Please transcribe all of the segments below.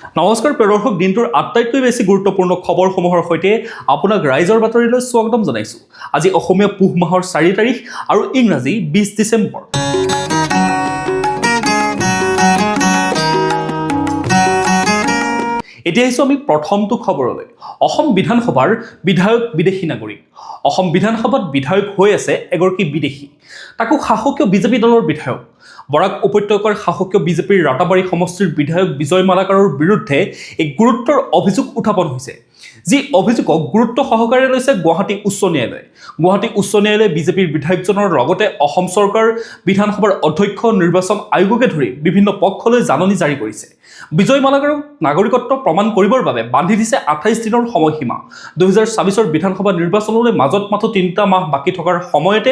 নমস্কাৰ প্ৰিয় দিনটোৰ আটাইতকৈ বেছি গুৰুত্বপূৰ্ণ খবৰসমূহৰ সৈতে আপোনাক ৰাইজৰ বাতৰিলৈ স্বাগতম জনাইছো। আজি অসমীয়া পুহ মাহৰ 4 তাৰিখ আৰু ইংৰাজী 20 ডিচেম্বৰ। এতিয়া আহিছো আমি প্ৰথমটো খবৰলৈ। অসম বিধানসভাৰ বিধায়ক বিদেশী নাগৰিক। অসম বিধানসভাত বিধায়ক হৈ আছে এগৰাকী বিদেশী, তাকো শাসকীয় বিজেপি দলৰ বিধায়ক। বৰাক উপত্যকাৰ শাসকীয় বিজেপিৰ ৰাতাবাৰী সমষ্টিৰ বিধায়ক বিজয় মালাকাৰৰ বিৰুদ্ধে এক গুৰুত্বৰ অভিযোগ উত্থাপন হৈছে, যি অভিযোগক গুৰুত্ব সহকাৰে লৈছে গুৱাহাটী উচ্চ ন্যায়ালয়ে। গুৱাহাটী উচ্চ ন্যায়ালয়ে বিজেপিৰ বিধায়কজনৰ লগতে অসম চৰকাৰ, বিধানসভাৰ অধ্যক্ষ, নিৰ্বাচন আয়োগকে ধৰি বিভিন্ন পক্ষলৈ জাননী জাৰি কৰিছে। বিজয় মালাকাৰক নাগৰিকত্ব প্ৰমাণ কৰিবৰ বাবে বান্ধি দিছে 28 দিনৰ সময়সীমা। 2024 বিধানসভা নিৰ্বাচনলৈ মাজত মাথো 3টা মাহ বাকী থকাৰ সময়তে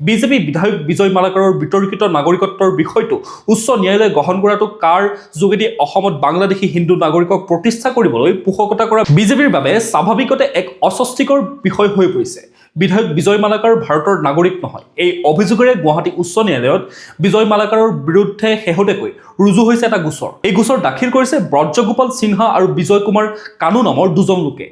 বিজেপি বিধায়ক বিজয় মালাকাৰৰ বিতৰ্কিত নাগৰিকত্বৰ বিষয়টো উচ্চ ন্যায়ালয়ে গ্ৰহণ কৰাটো কাৰ যোগেদি অসমত বাংলাদেশী হিন্দু নাগৰিকক প্ৰতিষ্ঠা কৰিবলৈ পোষকতা কৰা বিজেপিৰ বাবে স্বাভাৱিকতে এক অস্বস্তিকৰ বিষয় হৈ পৰিছে। বিধায়ক বিজয় মালাকাৰ ভাৰতৰ নাগৰিক নহয়। এই অভিযোগেৰে গুৱাহাটী উচ্চ ন্যায়ালয়ত বিজয় মালাকাৰৰ বিৰুদ্ধে শেহতীয়াকৈ ৰুজু হৈছে এটা গোচৰ। এই গোচৰ দাখিল কৰিছে ব্ৰজগোপাল সিনহা আৰু বিজয় কুমাৰ কানু নামৰ দুজন লোকে।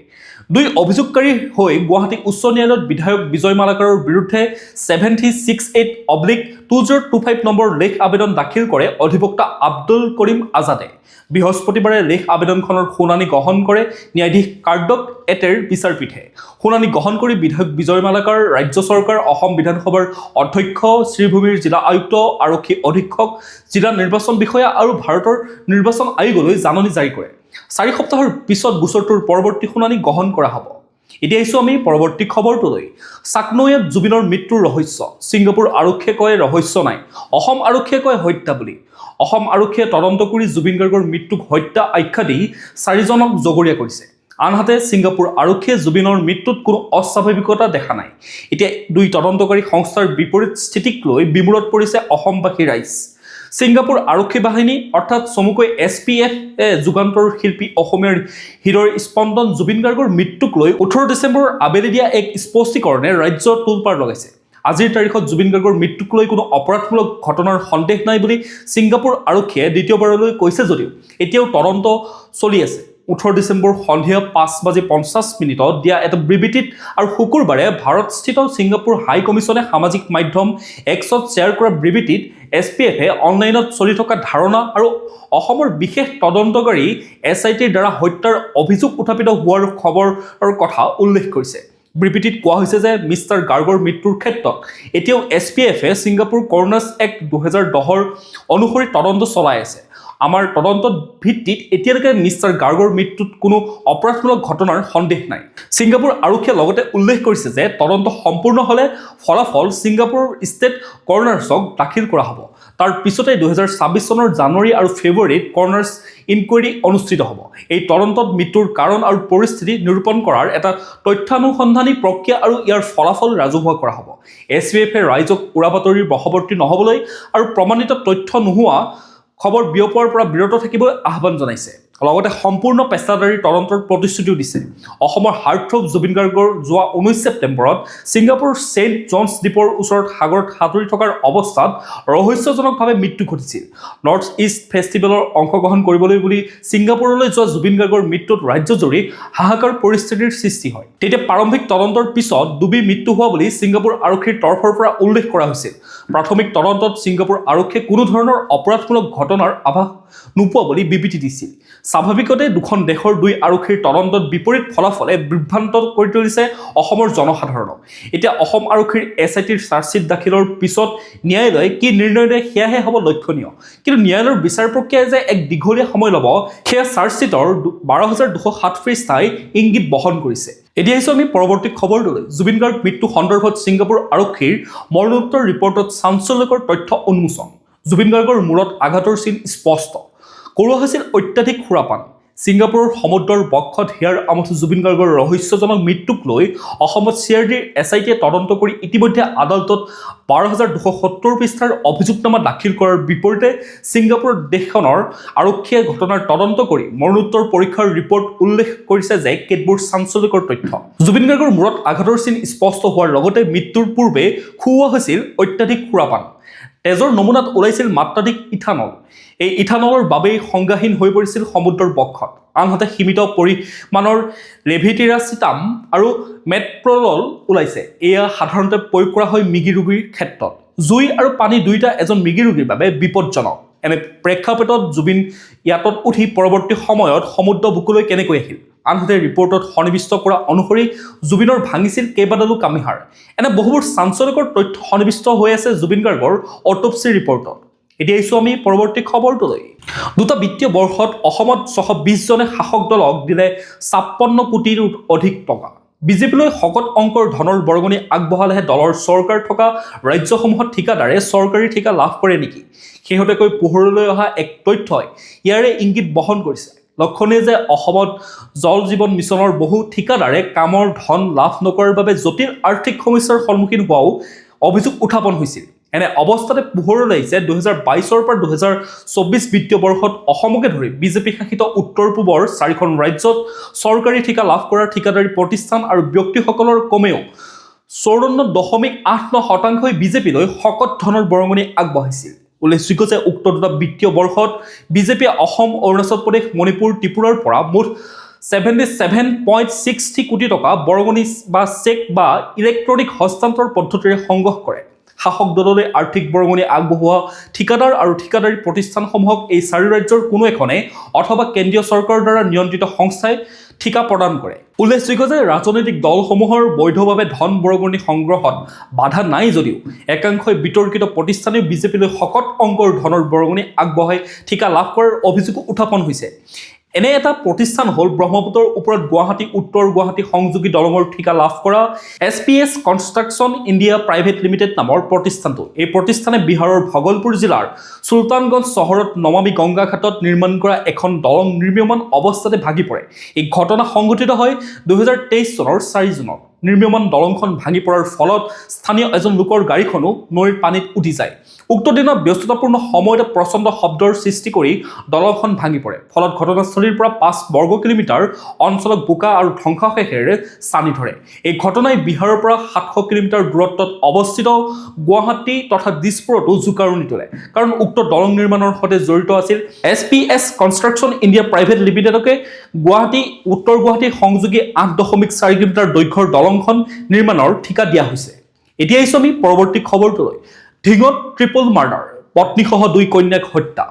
দুই অভিযোগকাৰী হৈ গুৱাহাটী উচ্চ ন্যায়ালয়ত বিধায়ক বিজয় মালাকাৰৰ বিৰুদ্ধে 7068/2025 নম্বৰ লেখ আবেদন দাখিল কৰে অধিবক্তা আব্দুল কৰিম আজাদে। বৃহস্পতিবাৰে লেখ আবেদনখনৰ শুনানি গ্ৰহণ কৰে ন্যায়াধীশ কাৰ্ডক এটেৰ বিচাৰপীঠে। শুনানি গ্ৰহণ কৰি বিধায়ক বিজয় মালাকাৰ, ৰাজ্য চৰকাৰ, অসম বিধানসভাৰ অধ্যক্ষ, শ্ৰীভূমিৰ জিলা আয়ুক্ত, আৰক্ষী অধীক্ষক, জিলা নিৰ্বাচন বিষয়া আৰু ভাৰতৰ নিৰ্বাচন আয়োগলৈ জাননী জাৰি কৰে। 4 সপ্তাহৰ পিছত গোচৰটোৰ পৰৱৰ্তী শুনানি গ্ৰহণ কৰা হ'ব। এতিয়া আহিছো আমি পৰৱৰ্তী খবৰটোলৈ। চাকনৈয়াত জুবিনৰ মৃত্যুৰ ৰহস্য। ছিংগাপুৰ আৰক্ষীয়ে কয় ৰহস্য নাই, অসম আৰক্ষীয়ে কয় হত্যা বুলি। অসম আৰক্ষীয়ে তদন্ত কৰি জুবিন গাৰ্গৰ মৃত্যুক হত্যা আখ্যা দি 4জনক জগৰীয়া কৰিছে। আনহাতে ছিংগাপুৰ আৰক্ষীয়ে জুবিনৰ মৃত্যুত কোনো অস্বাভাৱিকতা দেখা নাই। এতিয়া দুই তদন্তকাৰী সংস্থাৰ বিপৰীত স্থিতিক লৈ বিমূৰত পৰিছে অসমবাসী ৰাইজ। ছিংগাপুৰ আৰক্ষী বাহিনী অৰ্থাৎ চমুকৈ SPF যুগান্তৰ শিল্পী অসমীয়াৰ হৃদয়ৰ স্পন্দন জুবিন গাৰ্গৰ মৃত্যুক লৈ 18 ডিচেম্বৰৰ আবেলি দিয়া এক স্পষ্টীকৰণে ৰাজ্যৰ তোলপাৰ লগাইছে। আজিৰ তাৰিখত জুবিন গাৰ্গৰ মৃত্যুক লৈ কোনো অপৰাধমূলক ঘটনাৰ সন্দেহ নাই বুলি ছিংগাপুৰ আৰক্ষীয়ে দ্বিতীয়বাৰলৈ কৈছে যদিও এতিয়াও তদন্ত চলি আছে। 18 ডিচেম্বৰ সন্ধিয়া 5:50 দিয়া এটা বিবৃতিত আৰু শুকুৰবাৰে ভাৰতস্থিত ছিংগাপুৰ হাই কমিছনে সামাজিক মাধ্যম এক্সত শ্বেয়াৰ কৰা বিবৃতিত SPFে অনলাইনত চলি থকা ধাৰণা আৰু অসমৰ বিশেষ তদন্তকাৰী SITৰ দ্বাৰা হত্যাৰ অভিযোগ উত্থাপিত হোৱাৰ খবৰৰ কথা উল্লেখ কৰিছে। বিবৃতিত কোৱা হৈছে যে মিষ্টাৰ গাৰ্গৰ মৃত্যুৰ ক্ষেত্ৰত এতিয়াও SPFে ছিংগাপুৰ কৰ্নাৰ্ছ এক্ট 2010 অনুসৰি তদন্ত চলাই আছে। আমাৰ তদন্তৰ ভিত্তিত এতিয়ালৈকে মিষ্টাৰ গাৰ্গৰ মৃত্যুত কোনো অপৰাধমূলক ঘটনাৰ সন্দেহ নাই। ছিংগাপুৰ আৰক্ষীয়ে লগতে উল্লেখ কৰিছে যে তদন্ত সম্পূৰ্ণ হ'লে ফলাফল ছিংগাপুৰ ষ্টেট কৰ্নাৰ্ছক দাখিল কৰা হ'ব। তাৰ পিছতে 2026 চনৰ জানুৱাৰী আৰু ফেব্ৰুৱাৰীত কৰ্নাৰ্ছ ইনকুৱাৰী অনুষ্ঠিত হ'ব। এই তদন্তত মৃত্যুৰ কাৰণ আৰু পৰিস্থিতি নিৰূপণ কৰাৰ এটা তথ্যানুসন্ধানী প্ৰক্ৰিয়া আৰু ইয়াৰ ফলাফল ৰাজহুৱা কৰা হ'ব। SPFে ৰাইজক উৰাবাতৰিৰ বশৱৰ্তী নহ'বলৈ আৰু প্ৰমাণিত তথ্য নোহোৱা খবৰ বিয়পোৱাৰ পৰা বিৰত থাকিবলৈ আহ্বান জনাইছে। লগতে সম্পূৰ্ণ পেছাদাৰী তদন্তৰ প্ৰতিশ্ৰুতিও দিছে। অসমৰ হাৰ্টথ্ৰব জুবিন গাৰ্গৰ যোৱা 19 ছেপ্টেম্বৰত ছিংগাপুৰ ছেইণ্ট জনছ দ্বীপৰ ওচৰত সাগৰত সাঁতুৰি থকাৰ অৱস্থাত ৰহস্যজনকভাৱে মৃত্যু ঘটিছিল। নৰ্থ ইষ্ট ফেষ্টিভেলৰ অংশগ্ৰহণ কৰিবলৈ বুলি ছিংগাপুৰলৈ যোৱা জুবিন গাৰ্গৰ মৃত্যুত ৰাজ্যজুৰি হাহাকাৰ পৰিস্থিতিৰ সৃষ্টি হয়। তেতিয়া প্ৰাৰম্ভিক তদন্তৰ পিছত ডুবি মৃত্যু হোৱা বুলি ছিংগাপুৰ আৰক্ষীৰ তৰফৰ পৰা উল্লেখ কৰা হৈছিল। প্ৰাথমিক তদন্তত ছিংগাপুৰ আৰক্ষীয়ে কোনো ধৰণৰ অপৰাধমূলক ঘটনাৰ আভাস নোপোৱা বুলি বিবৃতি দিছিল। স্বাভাৱিকতে দুখন দেশৰ দুই আৰক্ষীৰ তদন্তত বিপৰীত ফলাফলে বিভ্ৰান্ত কৰি তুলিছে অসমৰ জনসাধাৰণক। এতিয়া অসম আৰক্ষীৰ SITৰ চাৰ্জশ্বীট দাখিলৰ পিছত ন্যায়ালয়ে কি নিৰ্ণয় দিয়ে সেয়াহে হ'ব লক্ষণীয়। কিন্তু ন্যায়ালয়ৰ বিচাৰ প্ৰক্ৰিয়াই যে এক দীঘলীয়া সময় ল'ব সেয়া চাৰ্জশ্বীটৰ 12,207 পৃষ্ঠাই ইংগিত বহন কৰিছে। এতিয়া আহিছো আমি পৰৱৰ্তী খবৰটোলৈ। জুবিন গাৰ্গ মৃত্যু সন্দৰ্ভত ছিংগাপুৰ আৰক্ষীৰ মৰণোত্তৰ ৰিপৰ্টত চাঞ্চল্যকৰ তথ্য উন্মোচন। জুবিন গাৰ্গৰ মূৰত আঘাতৰ চিন স্পষ্ট। কৰোৱা হৈছিল অত্যাধিক সুৰাপান। ছিংগাপুৰৰ সমুদ্ৰৰ বক্ষত হিয়াৰ আমঠু জুবিন গাৰ্গৰ ৰহস্যজনক মৃত্যুক লৈ অসমত CRDৰ SITয়ে তদন্ত কৰি ইতিমধ্যে আদালতত 12,270 পৃষ্ঠাৰ অভিযোগনামা দাখিল কৰাৰ বিপৰীতে ছিংগাপুৰ দেশখনৰ আৰক্ষীয়ে ঘটনাৰ তদন্ত কৰি মৰণোত্তৰ পৰীক্ষাৰ ৰিপৰ্ট উল্লেখ কৰিছে যে কেতবোৰ চাঞ্চল্যকৰ তথ্য। জুবিন গাৰ্গৰ মূৰত আঘাতৰ চিন স্পষ্ট হোৱাৰ লগতে মৃত্যুৰ পূৰ্বে খুওৱা হৈছিল অত্যাধিক সুৰাপান। তেজৰ নমুনাত ওলাইছিল মাত্ৰাধিক ইথানল। এই ইথানলৰ বাবেই সংজ্ঞাহীন হৈ পৰিছিল সমুদ্ৰৰ বক্ষত। আনহাতে সীমিত পৰিমাণৰ লেভিটিৰাচিটাম আৰু মেটপ্ৰলল ওলাইছে। এয়া সাধাৰণতে প্ৰয়োগ কৰা হয় মৃগী ৰোগীৰ ক্ষেত্ৰত। জুই আৰু পানী দুয়োটা এজন মৃগী ৰোগীৰ বাবে বিপদজনক। এনে প্ৰেক্ষাপটত জুবিন ইয়াতত উঠি পৰৱৰ্তী সময়ত সমুদ্ৰ বুকুলৈ কেনেকৈ আহিল? আনহাতে ৰিপৰ্টত সন্নিৱিষ্ট কৰা অনুসৰি জুবিনৰ ভাঙিছিল কেইবাডালো কামিহাড়। এনে বহুবোৰ চাঞ্চল্যকৰ তথ্য সন্নিৱিষ্ট হৈ আছে জুবিন গাৰ্গৰ অট'পচি ৰিপৰ্টত। এতিয়া আহিছোঁ আমি পৰৱৰ্তী খবৰটোলৈ। দুটা বিত্তীয় বৰ্ষত অসমত 620 জনে শাসক দলক দিলে 56 কোটিৰ অধিক টকা। বিজেপিলৈ শকত অংকৰ ধনৰ বৰঙণি আগবঢ়ালেহে দলৰ চৰকাৰ থকা ৰাজ্যসমূহত ঠিকাদাৰে চৰকাৰী ঠিকা লাভ কৰে নেকি? শেহতীয়াকৈ পোহৰলৈ অহা এক তথ্যই ইয়াৰে ইংগিত বহন কৰিছে। লক্ষণীয় যে অসমত জল জীৱন মিছনৰ বহু ঠিকাদাৰে কামৰ ধন লাভ নকৰাৰ বাবে জটিল আৰ্থিক সমস্যাৰ সন্মুখীন হোৱাও অভিযোগ উত্থাপন হৈছিল। এনে অৱস্থাতে পোহৰলৈ আহিছে 2022 পৰা 2024 বিত্তীয় বৰ্ষত অসমকে ধৰি বিজেপি শাসিত উত্তৰ পূবৰ 4খন ৰাজ্যত চৰকাৰী ঠিকা লাভ কৰা ঠিকাদাৰী প্ৰতিষ্ঠান আৰু ব্যক্তিসকলৰ কমেও 54.89% বিজেপিলৈ শকত ধনৰ বৰঙণি আগবঢ়াইছিল। উল্লেখযোগ্য যে উক্ত দুটা বিত্তীয় বৰ্ষত বিজেপিয়ে অসম, অৰুণাচল প্ৰদেশ, মণিপুৰ, ত্ৰিপুৰাৰ পৰা মুঠ 77.60 কোটি টকা বৰঙণি বা চেক বা ইলেক্ট্ৰনিক হস্তান্তৰ পদ্ধতিৰে সংগ্ৰহ কৰে। শাসক দললৈ আৰ্থিক বৰঙণি আগবঢ়োৱা ঠিকাদাৰ আৰু ঠিকাদাৰী প্ৰতিষ্ঠানসমূহক এই 4 ৰাজ্যৰ কোনো এখনে অথবা কেন্দ্ৰীয় চৰকাৰৰ দ্বাৰা নিয়ন্ত্ৰিত সংস্থাই ঠিকা প্ৰদান কৰে। উল্লেখযোগ্য যে ৰাজনৈতিক দলসমূহৰ বৈধভাৱে ধন বৰঙণি সংগ্ৰহত বাধা নাই যদিও একাংশই বিতৰ্কিত প্ৰতিষ্ঠানেও বিজেপিলৈ শকত অংকৰ ধনৰ বৰঙণি আগবঢ়াই ঠিকা লাভ কৰাৰ অভিযোগ উত্থাপন হৈছে। এনে এটা প্ৰতিষ্ঠান হ'ল ব্ৰহ্মপুত্ৰৰ ওপৰত গুৱাহাটী উত্তৰ গুৱাহাটী সংযোগী দলঙৰ ঠিকা লাভ কৰা SPS construction India private limited নামৰ প্ৰতিষ্ঠানটো। এই প্ৰতিষ্ঠানে বিহাৰৰ ভগলপুৰ জিলাৰ চুলতানগঞ্জ চহৰত নমামী গংগা ঘাটত নিৰ্মাণ কৰা এখন দলং নিৰ্মীয়মান অৱস্থাতে ভাগি পৰে। এই ঘটনা সংঘটিত হয় 2023 চনৰ 4 জুনত। নিৰ্মীয়মান দলংখন ভাঙি পৰাৰ ফলত স্থানীয় এজন লোকৰ গাড়ীখনো নৈৰ পানীত উটি যায়। উক্ত দিনৰ ব্যস্ততাপূৰ্ণ সময়তে প্ৰচণ্ড শব্দৰ সৃষ্টি কৰি দলংখন ভাঙি পৰে। ফলত ঘটনাস্থলীৰ পৰা 5 বৰ্গ কিলোমিটাৰ অঞ্চলক বোকা আৰু ধ্বংসাৱশেষেৰে ছানি ধৰে। এই ঘটনাই বিহাৰৰ পৰা 700 কিলোমিটাৰ দূৰত্বত অৱস্থিত গুৱাহাটী তথা দিছপুৰতো জোকাৰণি তোলে। কাৰণ উক্ত দলং নিৰ্মাণৰ সৈতে জড়িত আছিল SPS কনষ্ট্ৰাকশ্যন ইণ্ডিয়া প্ৰাইভেট লিমিটেডকে গুৱাহাটী উত্তৰ গুৱাহাটী সংযোগী 8.4 কিলোমিটাৰ দৈৰ্ঘ্যৰ দলংখন নিৰ্মাণৰ ঠিকা দিয়া হৈছে। এতিয়া আহিছোঁ আমি পৰৱৰ্তী খবৰটোলৈ। ঢিঙত ট্ৰিপল মাৰ্ডাৰ, পত্নীসহ 2 কন্যাক হত্যা।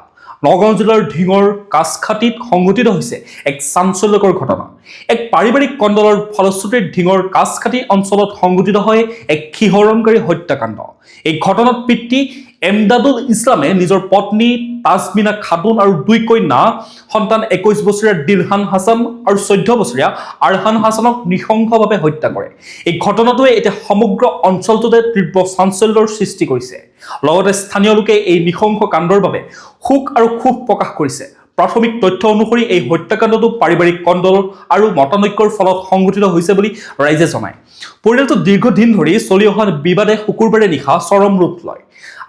নগাঁও জিলাৰ ঢিঙৰ কাছখাটিত সংঘটিত হৈছে এক চাঞ্চল্যকৰ ঘটনা। এক পাৰিবাৰিক কণ্ডলৰ ফলশ্ৰুতিত ঢিঙৰ কাছখাটি অঞ্চলত সংঘটিত হয় এক শিহৰণকাৰী হত্যাকাণ্ড। এই ঘটনাত পিতৃ এমদাদুল ইছলামে নিজৰ পত্নী তাজমিনা খাতুন আৰু 2 কন্যা সন্তান 21 বছৰীয়া দিলহান হাছান আৰু 14 বছৰীয়া আৰহান হাছানক নৃশংসভাৱে হত্যা কৰে। এই ঘটনাটোৱে এতিয়া সমগ্ৰ অঞ্চলটোতে তীব্ৰ চাঞ্চল্যৰ সৃষ্টি কৰিছে। লগতে স্থানীয় লোকে এই নৃশংস কাণ্ডৰ বাবে শোক আৰু ক্ষোভ প্ৰকাশ কৰিছে। প্ৰাথমিক তথ্য অনুসৰি এই হত্যাকাণ্ডটো পাৰিবাৰিক কণ্ডল আৰু মতানৈক্যৰ ফলত সংঘটিত হৈছে বুলি ৰাইজে জনায়। পৰিয়ালটো দীৰ্ঘদিন ধৰি চলি অহা বিবাদে শুকুৰবাৰে নিশা চৰম ৰূপ লয়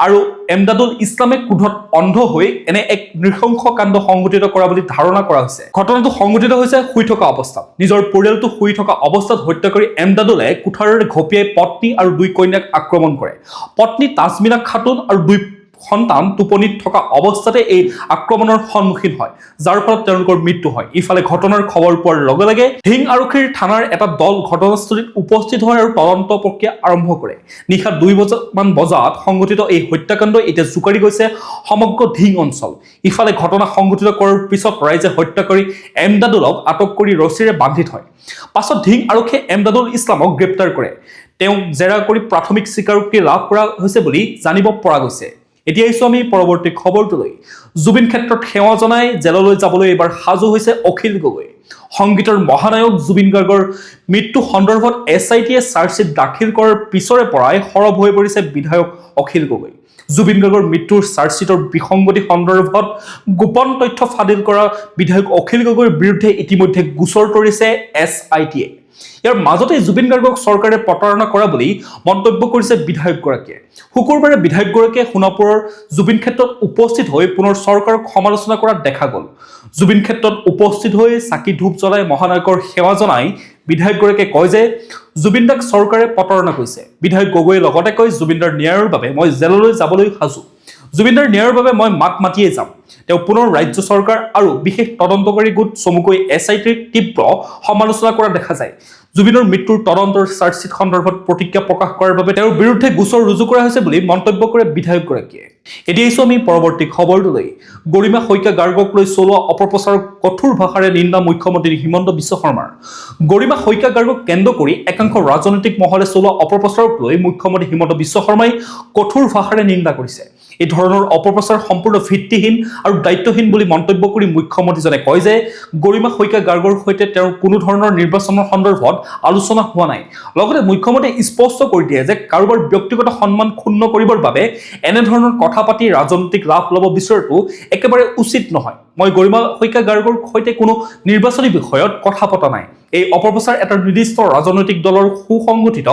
আৰু এমদাদুল ইছলামে ক্ৰোধত অন্ধ হৈ এনে এক নৃশংস কাণ্ড সংঘটিত কৰা বুলি ধাৰণা কৰা হৈছে। ঘটনাটো সংঘটিত হৈছে শুই থকা অৱস্থাত। নিজৰ পৰিয়ালটো শুই থকা অৱস্থাত হত্যাকাৰী এমদাদুলে কোঠাৰেৰে ঘপিয়াই পত্নী আৰু 2 কন্যাক আক্ৰমণ কৰে। পত্নী তাজমিনা খাতুন আৰু 2 সন্তান টোপনিত থকা অৱস্থাতে এই আক্ৰমণৰ সন্মুখীন হয়, যাৰ ফলত তেওঁলোকৰ মৃত্যু হয়। ইফালে ঘটনাৰ খবৰ পোৱাৰ লগে লগে ঢিং আৰক্ষীৰ থানাৰ এটা দল ঘটনাস্থলীত উপস্থিত হয় আৰু তদন্ত প্ৰক্ৰিয়া আৰম্ভ কৰে। নিশা 2 বজাত সংঘটিত এই হত্যাকাণ্ড এতিয়া জোকাৰি গৈছে সমগ্ৰ ঢিং অঞ্চল। ইফালে ঘটনা সংঘটিত কৰাৰ পিছত ৰাইজে হত্যাকাৰী এমদাদুলক আটক কৰি ৰছীৰে বান্ধি থয়। পাছত ঢিং আৰক্ষীয়ে এমদাদুল ইছলামক গ্ৰেপ্তাৰ কৰে। তেওঁক জেৰা কৰি প্ৰাথমিক স্বীকাৰোক্তি লাভ কৰা হৈছে বুলি জানিব পৰা গৈছে। এতিয়া আহিছোঁ আমি পৰৱৰ্তী খবৰটোলৈ। জুবিন ক্ষেত্ৰত সেৱা জনাই জেললৈ যাবলৈ এইবাৰ সাজু হৈছে অখিল গগৈ। সংগীতৰ মহানায়ক জুবিন গাৰ্গৰ মৃত্যু সন্দৰ্ভত SITয়ে চাৰ্জশ্বিট দাখিল কৰাৰ পিছৰে পৰাই সৰব হৈ পৰিছে বিধায়ক অখিল গগৈ। জুবিন গাৰ্গৰ মৃত্যুৰ চাৰ্জশ্বিটৰ বিসংগতি সন্দৰ্ভত গোপন তথ্য ফাদিল কৰা বিধায়ক অখিল গগৈৰ বিৰুদ্ধে ইতিমধ্যে গোচৰ তৰিছে SITয়ে। ইয়াৰ মাজতে জুবিন গাৰ্গক চৰকাৰে প্ৰতাৰণা কৰা বুলি মন্তব্য কৰিছে বিধায়কগৰাকীয়ে। শুকুৰবাৰে বিধায়কগৰাকীয়ে সোণাপুৰৰ জুবিন ক্ষেত্ৰত উপস্থিত হৈ পুনৰ চৰকাৰক সমালোচনা কৰা দেখা গ'ল। জুবিন ক্ষেত্ৰত উপস্থিত হৈ চাকি ধূপ জ্বলাই মহানায়কৰ সেৱা জনাই বিধায়কগৰাকীয়ে কয় যে জুবিন দাক চৰকাৰে প্ৰতাৰণা কৰিছে। বিধায়ক গগৈয়ে লগতে কয়, জুবিনদাৰ ন্যায়ৰ বাবে মই জেললৈ যাবলৈ সাজু। জুবিনদাৰ ন্যায়ৰ বাবে মই মাত মাতিয়ে যাম। তেওঁ পুনৰ ৰাজ্য চৰকাৰ আৰু বিশেষ তদন্তকাৰী গোট চমুকৈ SITৰ তীব্ৰ সমালোচনা কৰা দেখা যায়। জুবিনৰ মৃত্যুৰ তদন্তৰ চাৰ্জশ্বিট সন্দৰ্ভত প্ৰতিক্ৰিয়া প্ৰকাশ কৰাৰ বাবে তেওঁৰ বিৰুদ্ধে গোচৰ ৰুজু কৰা হৈছে বুলি মন্তব্য কৰে বিধায়কগৰাকীয়ে। এতিয়া আহিছো আমি পৰৱৰ্তী খবৰটোলৈ। গৰিমা শইকীয়া গাৰ্গক লৈ চলোৱা অপপ্ৰচাৰক কঠোৰ ভাষাৰে নিন্দা মুখ্যমন্ত্ৰী হিমন্ত বিশ্ব শৰ্মাৰ। গৰিমা শইকীয়া গাৰ্গক কেন্দ্ৰ কৰি একাংশ ৰাজনৈতিক মহলে চলোৱা অপপ্ৰচাৰক লৈ মুখ্যমন্ত্ৰী হিমন্ত বিশ্ব শৰ্মাই কঠোৰ ভাষাৰে নিন্দা কৰিছে। এই ধৰণৰ অপপ্ৰচাৰ সম্পূৰ্ণ ভিত্তিহীন আৰু দায়িত্বহীন বুলি মন্তব্য কৰি মুখ্যমন্ত্ৰীজনে কয় যে গৰিমা শইকীয়া গাৰ্গৰ সৈতে তেওঁৰ কোনো ধৰণৰ নিৰ্বাচনৰ সন্দৰ্ভত আলোচনা হোৱা নাই। লগতে মুখ্যমন্ত্ৰীয়ে স্পষ্ট কৰি দিয়ে যে কাৰোবাৰ ব্যক্তিগত সন্মান ক্ষুণ্ণ কৰিবৰ বাবে এনেধৰণৰ কথা পাতি ৰাজনৈতিক লাভ ল'ব বিচৰাটো একেবাৰে উচিত নহয়। মই গৰিমা শইকীয়া গাৰ্গৰ সৈতে কোনো নিৰ্বাচনী বিষয়ত কথা পতা নাই। এই অপপ্ৰচাৰ এটা নিৰ্দিষ্ট ৰাজনৈতিক দলৰ সুসংগঠিত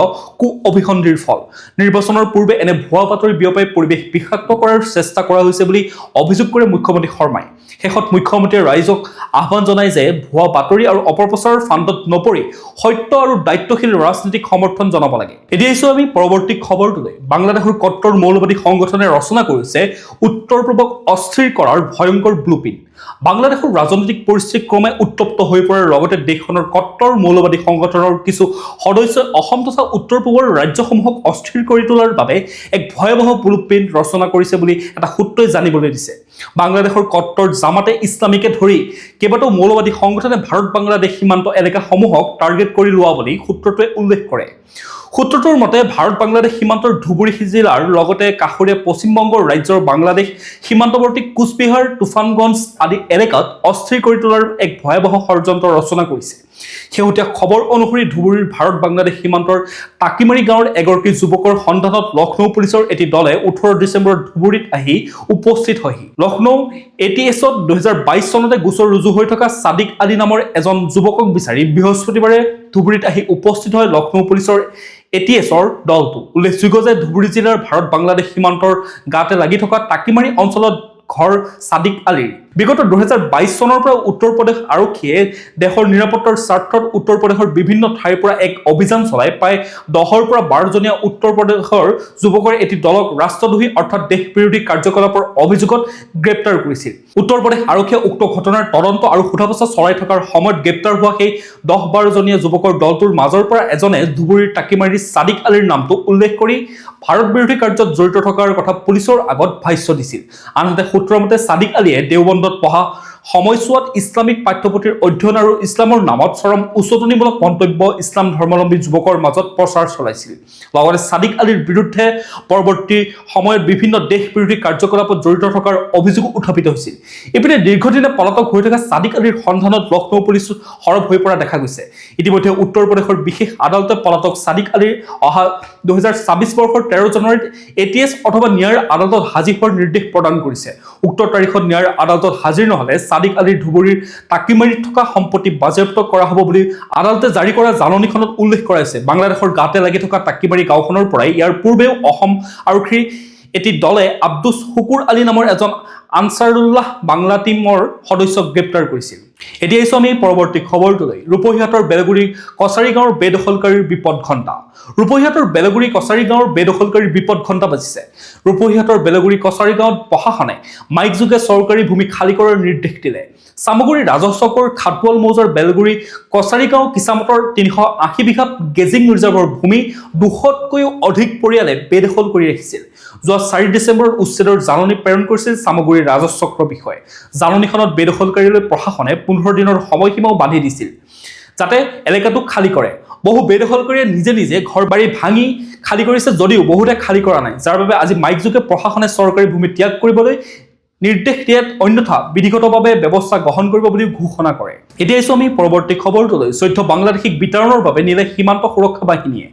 অভিসন্ধিৰ ফল। নিৰ্বাচনৰ পূৰ্বে এনে ভুৱা বাতৰি বিয়পাই পৰিৱেশ বিষাক্ত কৰাৰ চেষ্টা কৰা হৈছে বুলি অভিযোগ কৰে মুখ্যমন্ত্ৰী শৰ্মাই। শেষত মুখ্যমন্ত্ৰীয়ে ৰাইজক আহ্বান জনায় যে ভুৱা বাতৰি আৰু অপপ্ৰচাৰৰ ফান্দত নপৰি সত্য আৰু দায়িত্বশীল ৰাজনীতিক সমৰ্থন জনাব লাগে। এতিয়া আহিছো আমি পৰৱৰ্তী খবৰটোলৈ। বাংলাদেশৰ কট্টৰ মৌলবাদী সংগঠনে ৰচনা কৰিছে উত্তৰ পূবক অস্থিৰ কৰাৰ ভয়ংকৰ ব্লুপ্ৰিণ্ট। বাংলাদেশৰ ৰাজনৈতিক পৰিস্থিতি ক্ৰমে উত্তপ্ত হৈ পৰাৰ লগতে দেশখনৰ কট্টৰ মৌলবাদী সংগঠনৰ কিছু সদস্যই অসম তথা উত্তৰ পূবৰ ৰাজ্যসমূহক অস্থিৰ কৰি তোলাৰ বাবে এক ভয়াৱহ ব্লুপ্ৰিণ্ট ৰচনা কৰিছে বুলি এটা সূত্ৰই জানিবলৈ দিছে। বাংলাদেশৰ কট্টৰ জামাতে ইছলামীকে ধৰি কেইবাটাও মৌলবাদী সংগঠনে ভাৰত বাংলাদেশ সীমান্ত এলেকাসমূহক টাৰ্গেট কৰি লোৱা বুলি সূত্ৰটোৱে উল্লেখ কৰে। সূত্ৰটোৰ মতে ভাৰত বাংলাদেশ সীমান্তৰ ধুবুৰী জিলাৰ লগতে কাষৰীয়া পশ্চিমবংগ ৰাজ্যৰ বাংলাদেশ সীমান্তৱৰ্তী কোচবিহাৰ তুফানগঞ্জ আদি এলেকাত অস্থিৰ কৰি তোলাৰ এক ভয়াৱহ ষড়যন্ত্ৰ ৰচনা কৰিছে। শেহতীয়া খবৰ অনুসৰি ধুবুৰীৰ ভাৰত বাংলাদেশ সীমান্তৰ টাকিমাৰী গাঁৱৰ এগৰাকী যুৱকৰ সন্ধানত লক্ষ্ণৌ পুলিচৰ এটি দলে 18 ডিচেম্বৰত ধুবুৰীত আহি উপস্থিত হয়হি। লক্ষ্ণৌ ATSত 2022 চনতে গোচৰ ৰুজু হৈ থকা ছাদিক আলী নামৰ এজন যুৱকক বিচাৰি বৃহস্পতিবাৰে ধুবুৰীত আহি উপস্থিত হয় লক্ষ্ণৌ পুলিচৰ ATSৰ দলটো। উল্লেখযোগ্য যে ধুবুৰী জিলাৰ ভাৰত বাংলাদেশ সীমান্তৰ গাতে লাগি থকা টাকিমাৰী অঞ্চলত ঘৰ ছাদিক আলীৰ। বিগত 2022 চনৰ পৰা উত্তৰ প্ৰদেশ আৰক্ষীয়ে দেশৰ নিৰাপত্তাৰ স্বাৰ্থত উত্তৰ প্ৰদেশৰ বিভিন্ন ঠাইৰ পৰা এক অভিযান চলাই প্ৰায় 10ৰ পৰা 12জনীয়া উত্তৰ প্ৰদেশৰ যুৱকৰ এটি দলক ৰাষ্ট্ৰদ্ৰোহী অৰ্থাৎ দেশ বিৰোধী কাৰ্যকলাপৰ অভিযোগত গ্ৰেপ্তাৰ কৰিছিল। উত্তৰ প্ৰদেশ আৰক্ষীয়ে উক্ত ঘটনাৰ তদন্ত আৰু সোধা-পোছা চলাই থকাৰ সময়ত গ্ৰেপ্তাৰ হোৱা সেই 10-12জনীয়া যুৱকৰ দলটোৰ মাজৰ পৰা এজনে ধুবুৰীৰ টাকিমাৰীৰ ছাদিক আলীৰ নামটো উল্লেখ কৰি ভাৰত বিৰোধী কাৰ্যত জড়িত থকাৰ কথা পুলিচৰ আগত ভাষ্য দিছিল। আনহাতে সূত্ৰৰ মতে ছাদিক আলীয়ে দেওবন্দত পঢ়া সময়ছোৱাত ইছলামিক পাঠ্যপুথিৰ অধ্যয়ন আৰু ইছলামৰ নামত চৰম উচতনিমূলক মন্তব্য ইছলাম ধৰ্মাৱলম্বী যুৱকৰ মাজত প্ৰচাৰ চলাইছিল। লগতে ছাদিক আলীৰ বিৰুদ্ধে পৰৱৰ্তী সময়ত বিভিন্ন দেশ বিৰোধী কাৰ্যকলাপত জড়িত থকাৰ অভিযোগ উত্থাপিত হৈছিল। ইপিনে দীৰ্ঘদিনে পলাতক হৈ থকা ছাদিক আলীৰ সন্ধানত লক্ষ্ণৌ পুলিচ সৰব হৈ পৰা দেখা গৈছে। ইতিমধ্যে উত্তৰ প্ৰদেশৰ বিশেষ আদালতে পলাতক ছাদিক আলীৰ অহা 2026 বৰ্ষৰ 13 জানুৱাৰীত ATS অথবা ন্যায়ৰ আদালতত হাজিৰ হোৱাৰ নিৰ্দেশ প্ৰদান কৰিছে। উক্ত তাৰিখত ন্যায়ৰ আদালতত হাজিৰ নহলে ছাদিক আলীৰ ধুবুৰীৰ টাকিমাৰীত থকা সম্পত্তি বাজেয়াপ্ত কৰা হ'ব বুলি আদালতে জাৰি কৰা জাননীখনত উল্লেখ কৰা হৈছে। বাংলাদেশৰ গাতে লাগি থকা টাকিমাৰী গাঁওখনৰ পৰাই ইয়াৰ পূৰ্বেও অসম আৰক্ষীৰ এটি দলে আব্দুছ শুকুৰ আলী নামৰ এজন আনসাৰুল্লাহ বাংলা টিমৰ সদস্যক গ্ৰেপ্তাৰ কৰিছিল। এতিয়া আহিছো আমি পৰৱৰ্তী খবৰটোলৈ। ৰূপহীহাটৰ বেলগুৰি কছাৰী গাঁৱৰ বেদখলকাৰীৰ বিপদ ঘণ্টা। ৰূপহীহাটৰ বেলগুৰি কছাৰী গাঁৱৰ বেদখলকাৰীৰ বিপদ ঘণ্টা বাজিছে। ৰূপহীহাটৰ বেলগুৰি কছাৰী গাঁৱত প্ৰশাসনে মাইক যোগে চৰকাৰী ভূমি খালী কৰাৰ নিৰ্দেশ দিলে। চামগুৰি ৰাজহ চকৰ খাটুৱাল মৌজাৰ বেলগুৰি কছাৰী গাঁও কিচামতৰ 380 বিঘা গেজিং ৰিজাৰ্ভৰ ভূমি 200তকৈও অধিক পৰিয়ালে বেদখল কৰি ৰাখিছিল। যোৱা 4 ডিচেম্বৰত উচ্ছেদৰ জাননী প্ৰেৰণ কৰিছিল চামগুৰি ৰাজহ চক্ৰৰ বিষয়ে। জাননীখনত বেদখলকাৰীলৈ প্ৰশাসনে 15 দিনৰ সময়সীমাও বান্ধি দিছিল যাতে এলেকাটো খালী কৰে। বহু বেদখলকাৰীয়ে নিজে নিজে ঘৰ বাৰী ভাঙি খালী কৰিছে যদিও বহুতে খালী কৰা নাই, যাৰ বাবে আজি মাইক যোগে প্ৰশাসনে চৰকাৰী ভূমি ত্যাগ কৰিবলৈ নিৰ্দেশ দিয়াত অন্যথা বিধিগতভাৱে ব্যৱস্থা গ্ৰহণ কৰিব বুলি ঘোষণা কৰে। এতিয়া আহিছো আমি পৰৱৰ্তী খবৰটোলৈ। 14 বাংলাদেশীক বিতৰণৰ বাবে নিলে সীমান্ত সুৰক্ষা বাহিনীয়ে।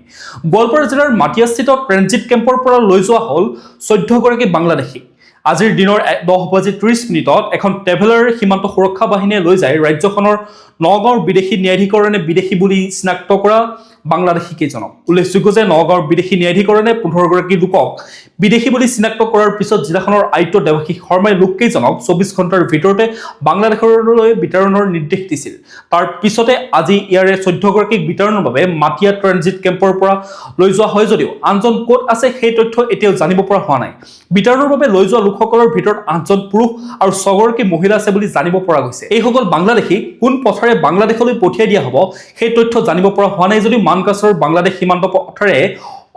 গোৱালপাৰা জিলাৰ মাটিয়াস্থিত ট্ৰেনজিট কেম্পৰ পৰা লৈ যোৱা হ'ল 14গৰাকী বাংলাদেশীক। আজিৰ দিনৰ 10:30 এখন ট্ৰেভেলাৰ সীমান্ত সুৰক্ষা বাহিনীয়ে লৈ যায় ৰাজ্যখনৰ নগাঁৱৰ বিদেশী ন্যায়াধিকৰণে বিদেশী বুলি চিনাক্ত কৰা বাংলাদেশী কেইজনক। উল্লেখযোগ্য যে নগাঁৱৰ বিদেশী ন্যায়াধীকৰণে 15গৰাকী লোকক বিদেশী বুলি চিনাক্ত কৰাৰ পিছত জিলাখনৰ আয়ুক্ত দেৱাশীষ শৰ্মাই লোককেইজনক 24 ঘণ্টাৰ ভিতৰতে বাংলাদেশলৈ বিতৰণৰ নিৰ্দেশ দিছিল। তাৰ পিছতে আজি ইয়াৰে 14গৰাকীক বিতৰণৰ বাবে মাটিয়া ট্ৰানজিট কেম্পৰ পৰা লৈ যোৱা হয় যদিও আনজন ক'ত আছে সেই তথ্য এতিয়াও জানিব পৰা হোৱা নাই। বিতৰণৰ বাবে লৈ যোৱা লোকসকলৰ ভিতৰত 8জন পুৰুষ আৰু 6গৰাকী মহিলা আছে বুলি জানিব পৰা গৈছে। এইসকল বাংলাদেশী কোন পথেৰে বাংলাদেশলৈ পঠিয়াই দিয়া হ'ব সেই তথ্য জানিব পৰা হোৱা নাই যদিও মানকাছাৰ বাংলাদেশ সীমান্ত পথেৰে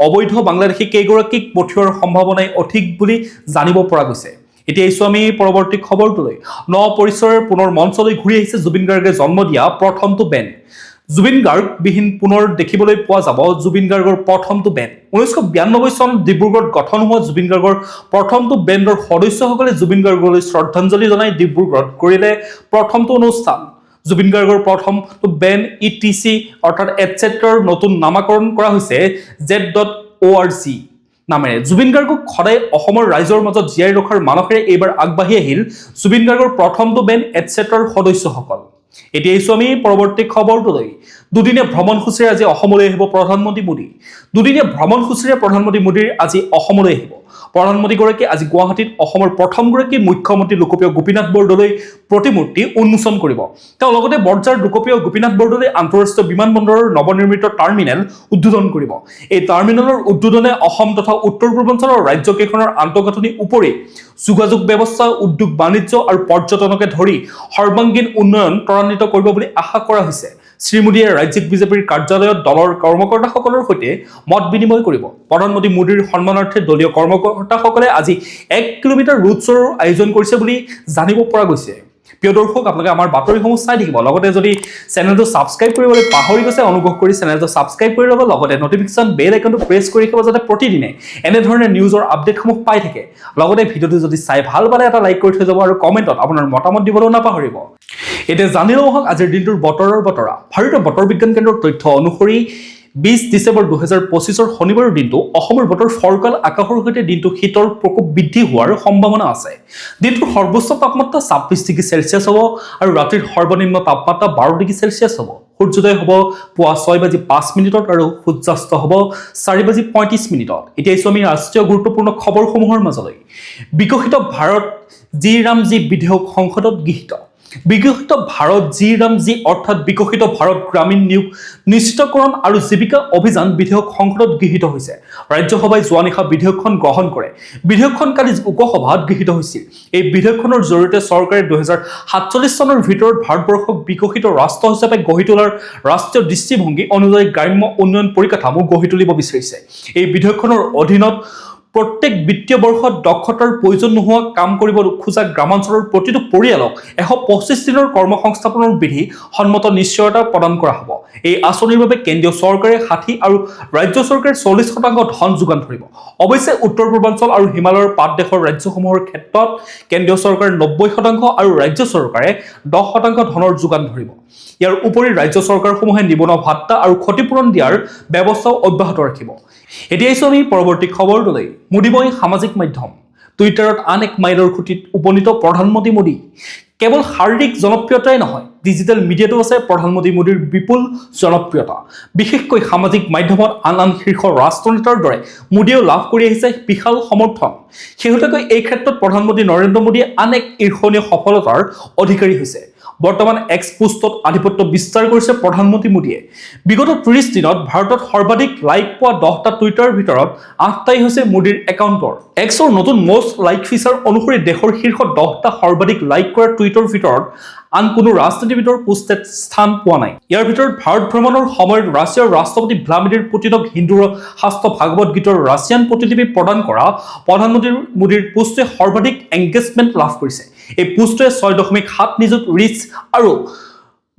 অবৈধ বাংলাদেশী কেইগৰাকীক পঠিওৱাৰ সম্ভাৱনাই অধিক বুলি জানিব পৰা গৈছে। এতিয়া আহিছোঁ আমি পৰৱৰ্তী খবৰটোলৈ। ন পৰিচয়ৰ পুনৰ মঞ্চলৈ ঘূৰি আহিছে জুবিন গাৰ্গে জন্ম দিয়া প্ৰথমটো বেণ্ড। জুবিন গাৰ্গ বিহীন পুনৰ দেখিবলৈ পোৱা যাব জুবিন গাৰ্গৰ প্ৰথমটো বেণ্ড। 1992 চনত ডিব্ৰুগড়ত গঠন হোৱা জুবিন গাৰ্গৰ প্ৰথমটো বেণ্ডৰ সদস্যসকলে জুবিন গাৰ্গলৈ শ্ৰদ্ধাঞ্জলি জনাই ডিব্ৰুগড়ত কৰিলে প্ৰথমটো অনুষ্ঠান। জুবিন গাৰ্গৰ প্ৰথমটো বেণ্ড ETC অৰ্থাৎ এটচেট্ৰাৰ নতুন নামাকৰণ কৰা হৈছে Z.org নামেৰে। জুবিন গাৰ্গক সদায় অসমৰ ৰাইজৰ মাজত জীয়াই ৰখাৰ মানসেৰে এইবাৰ আগবাঢ়ি আহিল জুবিন গাৰ্গৰ প্ৰথমটো বেণ্ড এটচেট্ৰাৰ সদস্যসকল। এতিয়া আহিছোঁ আমি পৰৱৰ্তী খবৰটোলৈ। দুদিনীয়া ভ্ৰমণসূচীৰে আজি অসমলৈ আহিব প্ৰধানমন্ত্ৰী মোদী। দুদিনীয়া ভ্ৰমণসূচীৰে প্ৰধানমন্ত্ৰী মোদীৰ আজি অসমলৈ আহিব। প্ৰধানমন্ত্ৰীগৰাকীয়ে আজি গুৱাহাটীত অসমৰ প্ৰথমগৰাকী মুখ্যমন্ত্ৰী লোকপ্ৰিয় গোপীনাথ বৰদলৈ প্ৰতিমূৰ্তি উন্মোচন কৰিব। তেওঁ লগতে বৰঝাৰ লোকপ্ৰিয় গোপীনাথ বৰদলৈ আন্তঃৰাষ্ট্ৰীয় বিমানবন্দৰৰ নৱনিৰ্মিত টাৰ্মিনেল উদ্বোধন কৰিব। এই টাৰ্মিনেলৰ উদ্বোধনে অসম তথা উত্তৰ পূৰ্বাঞ্চলৰ ৰাজ্যকেইখনৰ আন্তঃগাঁথনিৰ উপৰি যোগাযোগ ব্যৱস্থা, উদ্যোগ বাণিজ্য আৰু পৰ্যটনকে ধৰি সৰ্বাংগীন উন্নয়ন ত্বৰান্বিত কৰিব বুলি আশা কৰা হৈছে। শ্ৰীমোদীয়ে ৰাজ্যিক বিজেপিৰ কাৰ্যালয়ত দলৰ কৰ্মকৰ্তাসকলৰ সৈতে মত বিনিময় কৰিব। প্ৰধানমন্ত্ৰী মোদীৰ সন্মানাৰ্থে দলীয় কৰ্মকৰ্তাসকলে আজি 1 কিলোমিটাৰ ৰোড শ্ব'ৰ আয়োজন কৰিছে বুলি জানিব পৰা গৈছে। প্ৰিয় দৰ্শক, আপোনালোকে আমাৰ বাতৰিসমূহ চাই থাকিব। লগতে যদি চেনেলটো ছাবস্ক্ৰাইব কৰিবলৈ পাহৰি গৈছে অনুগ্ৰহ কৰি চেনেলটো ছাবস্ক্ৰাইব কৰি ল'ব। লগতে নটিফিকেশ্যন বেল আইকনটো প্ৰেছ কৰি ৰাখিব যাতে প্ৰতিদিনে এনেধৰণে নিউজৰ আপডেটসমূহ পাই থাকে। লগতে ভিডিঅ'টো যদি চাই ভাল পালে এটা লাইক কৰি থৈ যাব আৰু কমেণ্টত আপোনাৰ মতামত দিবলৈও নাপাহৰিব। এতিয়া জানি লওঁ আহক আজিৰ দিনটোৰ বতৰৰ বতৰা। ভাৰতীয় বতৰ বিজ্ঞান কেন্দ্ৰৰ তথ্য অনুসৰি 20 ডিচেম্বৰ 2025 শনিবাৰৰ দিনটো অসমৰ বতৰ ফৰকাল আকাশৰ সৈতে দিনটো শীতৰ প্ৰকোপ বৃদ্ধি হোৱাৰ সম্ভাৱনা আছে। দিনটোৰ সৰ্বোচ্চ তাপমাত্ৰা 26 ডিগ্ৰী চেলছিয়াছ হ'ব আৰু ৰাতিৰ সৰ্বনিম্ন তাপমাত্ৰা 12 ডিগ্ৰী চেলছিয়াছ হ'ব। সূৰ্যোদয় হ'ব পুৱা 6:05 আৰু সূৰ্যাস্ত হ'ব 4:35। এতিয়া আহিছোঁ আমি ৰাষ্ট্ৰীয় গুৰুত্বপূৰ্ণ খবৰসমূহৰ মাজলৈ। বিকশিত ভাৰত জি ৰামজী বিধেয়ক সংসদত গৃহীত। বিকশিত ভাৰত জি ৰামজী অৰ্থাৎ বিকশিত ভাৰত গ্ৰামীণ নিয়োগ নিশ্চিতকৰণ আৰু জীৱিকা অভিযান বিধেয়ক সংসদত গৃহীত হৈছে। ৰাজ্যসভাই যোৱা নিশা বিধেয়কখন গ্ৰহণ কৰে। বিধেয়কখন কালি লোকসভাত গৃহীত হৈছিল। এই বিধেয়কখনৰ জৰিয়তে চৰকাৰে 2047 চনৰ ভিতৰত ভাৰতবৰ্ষক বিকশিত ৰাষ্ট্ৰ হিচাপে গঢ়ি তোলাৰ ৰাষ্ট্ৰীয় দৃষ্টিভংগী অনুযায়ী গ্ৰাম্য উন্নয়ন পৰিকাঠামো গঢ়ি তুলিব বিচাৰিছে। এই বিধেয়কখনৰ অধীনত প্ৰত্যেক বিত্তীয় বৰ্ষত দক্ষতাৰ প্ৰয়োজন নোহোৱা কাম কৰিব খোজা গ্ৰামাঞ্চলৰ প্ৰতিটো পৰিয়ালক 125 দিনৰ কৰ্মসংস্থাপনৰ বিধি সন্মত নিশ্চয়তা প্ৰদান কৰা হ'ব। এই আঁচনিৰ বাবে কেন্দ্ৰীয় চৰকাৰে 60 আৰু ৰাজ্য চৰকাৰে 40% ধন যোগান ধৰিব। অৱশ্যে উত্তৰ পূৰ্বাঞ্চল আৰু হিমালয়ৰ পাদদেশৰ ৰাজ্যসমূহৰ ক্ষেত্ৰত কেন্দ্ৰীয় চৰকাৰে 90% আৰু ৰাজ্য চৰকাৰে 10% ধনৰ যোগান ধৰিব। ইয়াৰ উপৰি ৰাজ্য চৰকাৰসমূহে নিবনুৱা ভাত্তা আৰু ক্ষতিপূৰণ দিয়াৰ ব্যৱস্থাও অব্যাহত ৰাখিব। এতিয়া আহিছোঁ আমি পৰৱৰ্তী খবৰটোলৈ। মোদীময় সামাজিক মাধ্যম। টুইটাৰত আন এক মাইলৰ খুঁটিত উপনীত প্ৰধানমন্ত্ৰী মোদী। কেৱল শাৰীৰিক জনপ্ৰিয়তাই নহয়, ডিজিটেল মিডিয়াতো আছে প্ৰধানমন্ত্ৰী মোদীৰ বিপুল জনপ্ৰিয়তা। বিশেষকৈ সামাজিক মাধ্যমত আন শীৰ্ষ ৰাষ্ট্ৰনেতাৰ দৰে মোদীয়েও লাভ কৰি আহিছে বিশাল সমৰ্থন। শেহতীয়াকৈ এই ক্ষেত্ৰত প্ৰধানমন্ত্ৰী নৰেন্দ্ৰ মোদীয়ে আন এক ঈৰ্ষণীয় সফলতাৰ অধিকাৰী হৈছে। বৰ্তমান এক্স পোষ্টত আধিপত্য বিস্তাৰ কৰিছে প্ৰধানমন্ত্ৰী মোদীয়ে। বিগত 30 দিনত ভাৰতত সৰ্বাধিক লাইক পোৱা 10টা টুইটাৰৰ ভিতৰত 8টাই হৈছে মোদীৰ একাউণ্টৰ। এক্সৰ নতুন মষ্ট লাইক ফিচাৰ অনুসৰি দেশৰ শীৰ্ষ 10টা সৰ্বাধিক লাইক কৰা টুইটৰ ভিতৰত আন কোনো ৰাজনীতিবিদৰ পোষ্টে স্থান পোৱা নাই। ইয়াৰ ভিতৰত ভাৰত ভ্ৰমণৰ সময়ত ৰাছিয়াৰ ৰাষ্ট্ৰপতি ভ্লাদিমিৰ পুটিনক হিন্দু শাস্ত্ৰ ভাগৱত গীতৰ ৰাছিয়ান প্ৰতিলিপি প্ৰদান কৰা প্ৰধানমন্ত্ৰী মোদীৰ পোষ্টে সৰ্বাধিক এংগেজমেণ্ট লাভ কৰিছে। এই পোষ্টটোৱে 6.7 নিযুত ৰিচ আৰু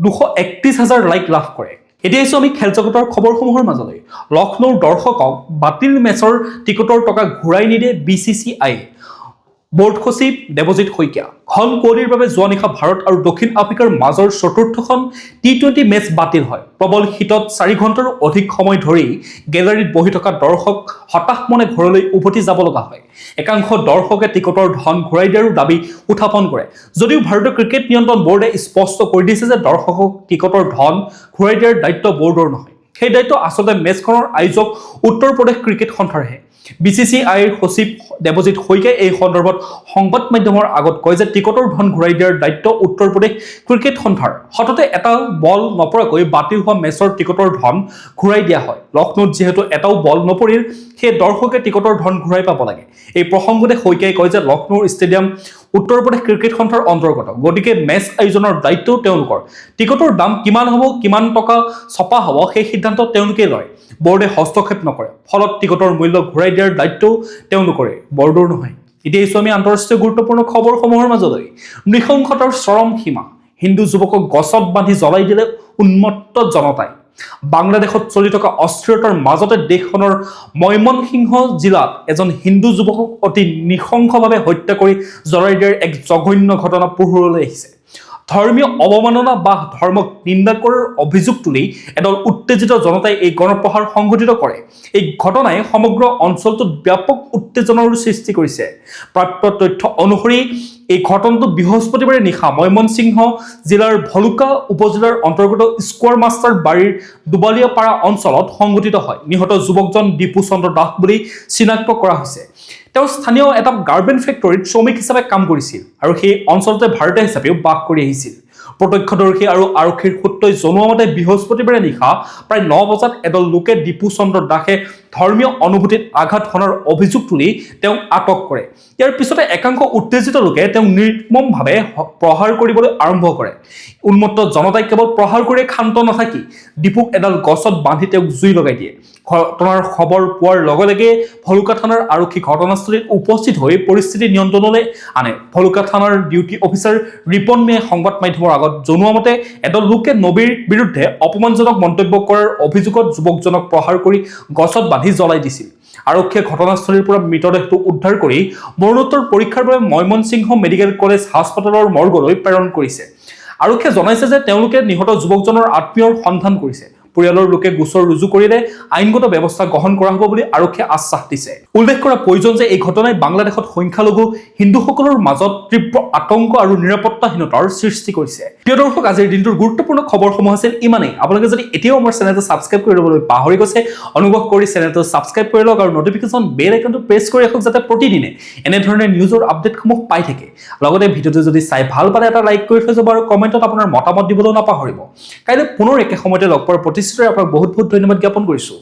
231,000 লাইক লাভ কৰে। এতিয়া আহিছোঁ আমি খেল জগতৰ খবৰসমূহৰ মাজলৈ। লক্ষ্ণৌৰ দৰ্শকক বাতিল মেচৰ টিকটৰ টকা ঘূৰাই নিদিয়ে BCCI। বোৰ্ড সচিব দেৱজিৎ শইকীয়া। ঘন কুঁৱলীৰ বাবে যোৱা নিশা ভাৰত আৰু দক্ষিণ আফ্ৰিকাৰ মাজৰ চতুৰ্থখন T20 মেচ বাতিল হয়। প্ৰবল শীতত 4 ঘণ্টাৰো অধিক সময় ধৰি গেলাৰীত বহি থকা দৰ্শক হতাশ মনে ঘৰলৈ উভতি যাব লগা হয়। একাংশ দৰ্শকে টিকটৰ ধন ঘূৰাই দিয়াৰো দাবী উত্থাপন কৰে। যদিও ভাৰতীয় ক্ৰিকেট নিয়ন্ত্ৰণ বোৰ্ডে স্পষ্ট কৰি দিছে যে দৰ্শকক টিকটৰ ধন ঘূৰাই দিয়াৰ দায়িত্ব বোৰ্ডৰ নহয়। সেই দায়িত্ব আচলতে মেচখনৰ আয়োজক উত্তৰ প্ৰদেশ ক্ৰিকেট সন্থাৰহে। BCCIৰ সচিব দেৱজিৎ শইকীয়াই এই সন্দৰ্ভত সংবাদ মাধ্যমৰ আগত কয় যে টিকটৰ ধন ঘূৰাই দিয়াৰ দায়িত্ব উত্তৰ প্ৰদেশ ক্ৰিকেট সন্থাৰ। সততে এটা বল নপৰাকৈ বাতিল হোৱা মেচৰ টিকটৰ ধন ঘূৰাই দিয়া হয়। লক্ষ্ণৌত যিহেতু এটাও বল নপৰিল, সেই দৰ্শকে টিকটৰ ধন ঘূৰাই পাব লাগে। এই প্ৰসংগতে শইকীয়াই কয় যে লক্ষ্ণৌৰ ষ্টেডিয়াম উত্তৰ প্ৰদেশ ক্ৰিকেট সন্থাৰ অন্তৰ্গত, গতিকে মেচ আয়োজনৰ দায়িত্বও তেওঁলোকৰ। টিকটৰ দাম কিমান হ'ব, কিমান টকা ছপা হ'ব, সেই সিদ্ধান্ত তেওঁলোকেই লয়। বৰ্ডে হস্তক্ষেপ নকৰে। ফলত টিকটৰ মূল্য ঘূৰাই দিয়াৰ দায়িত্বও তেওঁলোকৰে, বৰ্ডৰ নহয়। এতিয়া আমি আন্তঃৰাষ্ট্ৰীয় গুৰুত্বপূৰ্ণ খবৰসমূহৰ মাজলৈ। নৃশংসতাৰ চৰম সীমা, হিন্দু যুৱকক গছত বান্ধি জ্বলাই দিলে উন্মত্ত জনতাই। বাংলাদেশত চলি থকা অস্থিৰতাৰ মাজতে দেশখনৰ ময়মনসিংহ জিলাত এজন হিন্দু যুৱকক অতি নৃশংসভাৱে হত্যা কৰি জ্বলাই দিয়াৰ এক জঘন্য ঘটনা পোহৰলৈ আহিছে। ধৰ্মীয় অৱমাননা বা ধৰ্মক নিন্দা কৰাৰ অভিযোগ তুলি এদল উত্তেজিত জনতাই এই গণপ্ৰহাৰ সংঘটিত কৰে। এই ঘটনাই সমগ্ৰ অঞ্চলটোত ব্যাপক উত্তেজনাৰ সৃষ্টি কৰিছে। প্ৰাপ্ত তথ্য অনুসৰি এই ঘটনাটো বৃহস্পতিবাৰে নিশা ময়মনসিংহ জিলাৰ ভলুকা উপজিলাৰ অন্তৰ্গত স্কোৱাৰ মাষ্টাৰ বাৰীৰ দুবালিয়াপাৰা অঞ্চলত সংঘটিত হয়। নিহত যুৱকজন দীপু চন্দ্ৰ দাস বুলি চিনাক্ত কৰা হৈছে। তেওঁ স্থানীয় এটা গাৰ্বেন ফেক্টৰীত শ্ৰমিক হিচাপে কাম কৰিছিল আৰু সেই অঞ্চলতে ভাড়াতীয়া হিচাপেও বাস কৰি আহিছিল। প্ৰত্যক্ষদৰ্শী আৰু আৰক্ষীৰ সূত্ৰই জনোৱা মতে বৃহস্পতিবাৰে নিশা প্ৰায় 9 বজাত এদল লোকে দীপু চন্দ্ৰ দাসে ধৰ্মীয় অনুভূতিত আঘাত হনাৰ অভিযোগ তুলি তেওঁক আটক কৰে। ইয়াৰ পিছতে একাংশ উত্তেজিত লোকে তেওঁক নিৰ্মমভাৱে প্ৰহাৰ কৰিবলৈ আৰম্ভ কৰে। উন্মত্ত জনতাই কেৱল প্ৰহাৰ কৰি ক্ষান্ত নাথাকি দীপুক এডাল গছত বান্ধি তেওঁক জুই লগাই দিয়ে। ঘটনাৰ খবৰ পোৱাৰ লগে লগে ভলুকা থানাৰ আৰক্ষী ঘটনাস্থলীত উপস্থিত হৈ পৰিস্থিতি নিয়ন্ত্ৰণলৈ আনে। ভলুকা থানাৰ ডিউটি অফিচাৰ ৰিপন মেয়ে সংবাদ মাধ্যমৰ আগত জনোৱা মতে এদল লোকে নবীৰ বিৰুদ্ধে অপমানজনক মন্তব্য কৰাৰ অভিযোগত যুৱকজনক প্ৰহাৰ কৰি গছত বান্ধি জ্বলাই দিছিল। আৰক্ষীয়ে ঘটনাস্থলীৰ পৰা মৃতদেহটো উদ্ধাৰ কৰি মৰণোত্তৰ পৰীক্ষাৰ বাবে ময়মনসিংহ মেডিকেল কলেজ হাস্পতালৰ মৰ্গলৈ প্ৰেৰণ কৰিছে। আৰক্ষীয়ে জনাইছে যে তেওঁলোকে নিহত যুৱকজনৰ আত্মীয়ৰ সন্ধান কৰিছে। পৰিয়ালৰ লোকে গোচৰ ৰুজু কৰিলে আইনগত ব্যৱস্থা গ্ৰহণ কৰা হ'ব বুলি আৰক্ষীয়ে আশ্বাস দিছে। উল্লেখ কৰা প্ৰয়োজন যে এই ঘটনাই বাংলাদেশত সংখ্যালঘু হিন্দুসকলৰ মাজত তীব্ৰ আতংক আৰু নিৰাপত্তাহীনতাৰ সৃষ্টি কৰিছে। প্ৰিয় দৰ্শক, আজিৰ দিনটোৰ গুৰুত্বপূৰ্ণ খবৰসমূহ আছিল ইমানেই। আপোনালোকে যদি এতিয়াও আমাৰ চেনেলটো ছাবস্ক্ৰাইব কৰি ল'বলৈ পাহৰি গৈছে, অনুগ্ৰহ কৰি চেনেলটো ছাবস্ক্ৰাইব কৰি লওক আৰু নটিফিকেশ্যন বেল আইকনটো প্ৰেছ কৰি ৰাখক যাতে প্ৰতিদিনে এনেধৰণে নিউজৰ আপডেটসমূহ পাই থাকে। লগতে ভিডিঅ'টো যদি চাই ভাল পালে এটা লাইক কৰি থৈ যাব আৰু কমেণ্টত আপোনাৰ মতামত দিবলৈ নাপাহৰিব। কাইলৈ পুনৰ একে সময়তে লগ পোৱাৰ প্ৰতিশ্ৰুতিৰে আপোনাক বহুত বহুত ধন্যবাদ জ্ঞাপন কৰিছোঁ।